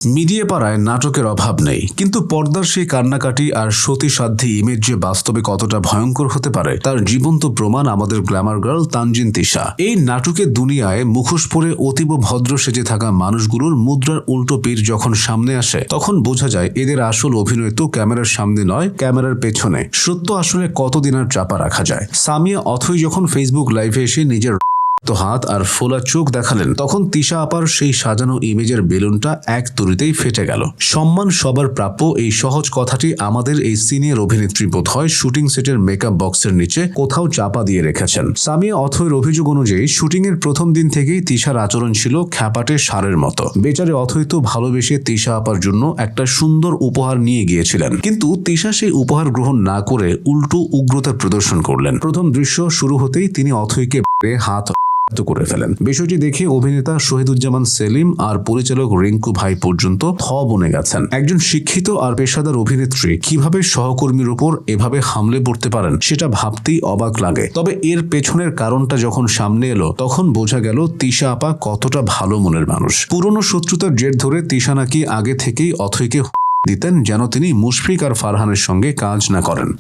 Media পাড়ায় নাটকের অভাব নেই, কিন্তু পর্দার সেই কান্নাকাটি আর সতীসাধ্যী ইমেজ যে বাস্তবে কতটা ভয়ঙ্কর হতে পারে তার জীবন্ত প্রমাণ আমাদের গ্ল্যামার গার্ল তানজিন তিশা। এই নাটকের দুনিয়ায় মুখোশ পরে অতীব ভদ্র সেজে থাকা মানুষগুলোর মুদ্রার উল্টো পিঠ যখন সামনে আসে তখন বোঝা যায় এদের আসল অভিনয় তো ক্যামেরার সামনে নয়, ক্যামেরার পেছনে। সত্য আসলে কতদিন আর চাপা রাখা যায়। সামিয়া অথই যখন ফেসবুক লাইভে এসে নিজের হাত আর ফোলা চোখ দেখালেন তখন তিশা আপার সেই সাজানো ইমেজের বেলুনটা এক তুড়িতেই ফেটে গেল। সম্মান সবার প্রাপ্য এই সহজ কথাটি আমাদের এই সিনিয়র অভিনেত্রী বোধহয় শুটিং সেটের মেকআপ বক্সের নিচে কোথাও চাপা দিয়ে রেখেছেন। সামিয়া অথৈর অভিযোগ অনুযায়ী শুটিং এর প্রথম দিন থেকেই তিশার আচরণ ছিল খ্যাপাটে ষাঁড়ের মতো। বেচারে অথৈ তো ভালোবেসে তিশা আপার জন্য একটা সুন্দর উপহার নিয়ে গিয়েছিলেন, কিন্তু তিশা সেই উপহার গ্রহণ না করে উল্টো উগ্রতা প্রদর্শন করলেন। প্রথম দৃশ্য শুরু হতেই তিনি অথৈকে হাত করে ফেলেন। বিষয়টি দেখে অভিনেতা শহীদুজ্জামান সেলিম আর পরিচালক রিঙ্কু ভাই পর্যন্ত বনে গেছেন। একজন শিক্ষিত আর পেশাদার অভিনেত্রী কিভাবে সহকর্মীর উপর এভাবে হামলে পড়তে পারেন সেটা ভাবতেই অবাক লাগে। তবে এর পেছনের কারণটা যখন সামনে এলো তখন বোঝা গেল তিশা আপা কতটা ভালো মনের মানুষ। পুরনো শত্রুতার জের ধরে তিশা নাকি আগে থেকেই অথৈকে দিতেন যেন তিনি মুশফিক আর ফারহানের সঙ্গে কাজ না করেন।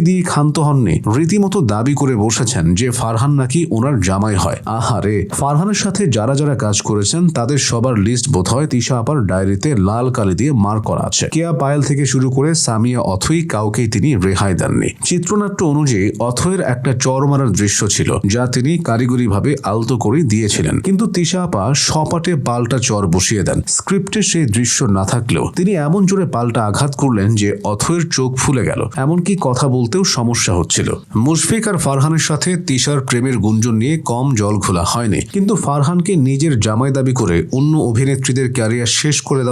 দিয়ে ক্ষান্ত হননি, রীতিমতো দাবি করে বসেছেন যে ফারহান নাকি ওনার জামাই হয়। আহারে, ফারহানের সাথে যারা যারা কাজ করেছেন তাদের সবার লিস্ট বোধহয় তিশা আপার ডায়েরিতে লাল কালি দিয়ে মার্ক করা আছে। কেয়া পায়েল থেকে শুরু করে সামিয়া অথৈ কাউকেই তিনি রেহাই দেননি। চিত্রনাট্য অনুযায়ী অথৈর একটা চর মারার দৃশ্য ছিল যা তিনি কারিগরিভাবে আলতো করে দিয়েছিলেন, কিন্তু তিশা আপা সপাটে পাল্টা চর বসিয়ে দেন। স্ক্রিপ্টে সেই দৃশ্য না থাকলেও তিনি এমন জোরে পাল্টা আঘাত করলেন যে অথৈর চোখ ফুলে গেল, এমনকি কথা বলতেও সমস্যা হচ্ছিল। মুশফিক আর ফারহানের সাথে তিশার প্রেমের গুঞ্জন নিয়ে কম জল ঘোলা হয়নি, কিন্তু ফারহানকে নিজের জামাই দাবি করে অন্য অভিনেত্রীদের ক্যারিয়ার শেষ করে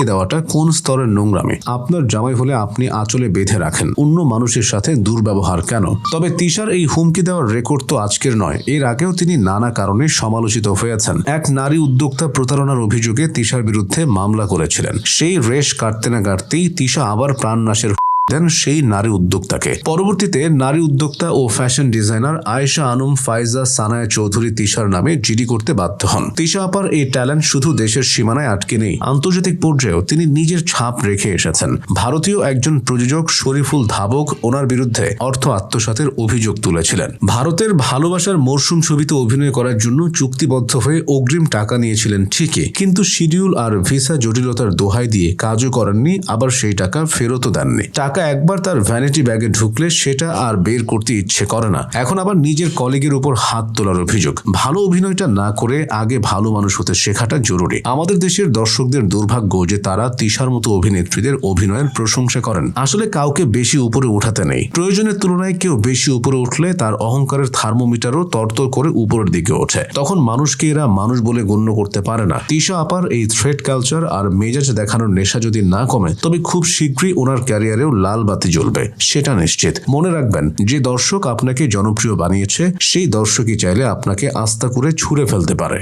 দেওয়াটা কোন স্তরের নোংরামি? আপনার জামাই হলে আপনি আঁচলে বেঁধে রাখেন, অন্য মানুষের সাথে দুর্ব্যবহার কেন? তবে তিশার এই হুমকি দেওয়ার রেকর্ড তো আজকের নয়, এর আগেও তিনি নানা কারণে সমালোচিত হয়েছেন। এক নারী উদ্যোক্তা প্রতারণার অভিযোগে তিশার বিরুদ্ধে মামলা করেছিলেন। সেই রেশ কাটতে না কাটতেই তিশা আবার প্রাণনাশের দেন সেই নারী উদ্যোক্তাকে। পরবর্তীতে নারী উদ্যোক্তা ও ফ্যাশন ডিজাইনার আয়েশা আনুম ফাইজা সানায়া চৌধুরী তিশার নামে জিডি করতে বাধ্য হন। তিশা আপার এই ট্যালেন্ট শুধু দেশের সীমানায় আটকে নেই, আন্তর্জাতিক পর্যায়েও তিনি নিজের ছাপ রেখে এসেছেন। ভারতীয় একজন প্রযোজক শরীফুল ধাবক ওনার বিরুদ্ধে অর্থ আত্মসাতের অভিযোগ তুলেছিলেন। ভারতের ভালোবাসার মরশুম ছবিতে অভিনয় করার জন্য চুক্তিবদ্ধ হয়ে অগ্রিম টাকা নিয়েছিলেন ঠিকই, কিন্তু শিডিউল আর ভিসা জটিলতার দোহাই দিয়ে কাজও করেননি, আবার সেই টাকা ফেরতও দেননি। টাকা একবার তার ভ্যানিটি ব্যাগে ঢুকলে সেটা আর বের করতে ইচ্ছে করে না। এখন আবার নিজের কলিগের উপর হাত তোলার অভিযোগ। ভালো অভিনয়টা না করে আগে ভালো মানুষ হতে শেখাটা জরুরি। আমাদের দেশের দর্শকদের দুর্ভাগ্য যে তারা তিশার মতো অভিনেত্রীদের অভিনয়ের প্রশংসা করেন। আসলে কাউকে বেশি উপরে উঠাতে নেই, প্রয়োজনের তুলনায় কেউ বেশি উপরে উঠলে তার অহংকারের থার্মোমিটারও তরতর করে উপরের দিকে ওঠে, তখন মানুষকে এরা মানুষ বলে গণ্য করতে পারে না। তিশা আপার এই থ্রেড কালচার আর মেজাজ দেখানোর নেশা যদি না কমে তবে খুব শীঘ্রই ওনার ক্যারিয়ারেও লাল বাতি জ্বলবে, সেটা নিশ্চিত। মনে রাখবেন, যে দর্শক আপনাকে জনপ্রিয় বানিয়েছে সেই দর্শকই চাইলে আপনাকে আস্থা করে ছুঁড়ে ফেলতে পারে।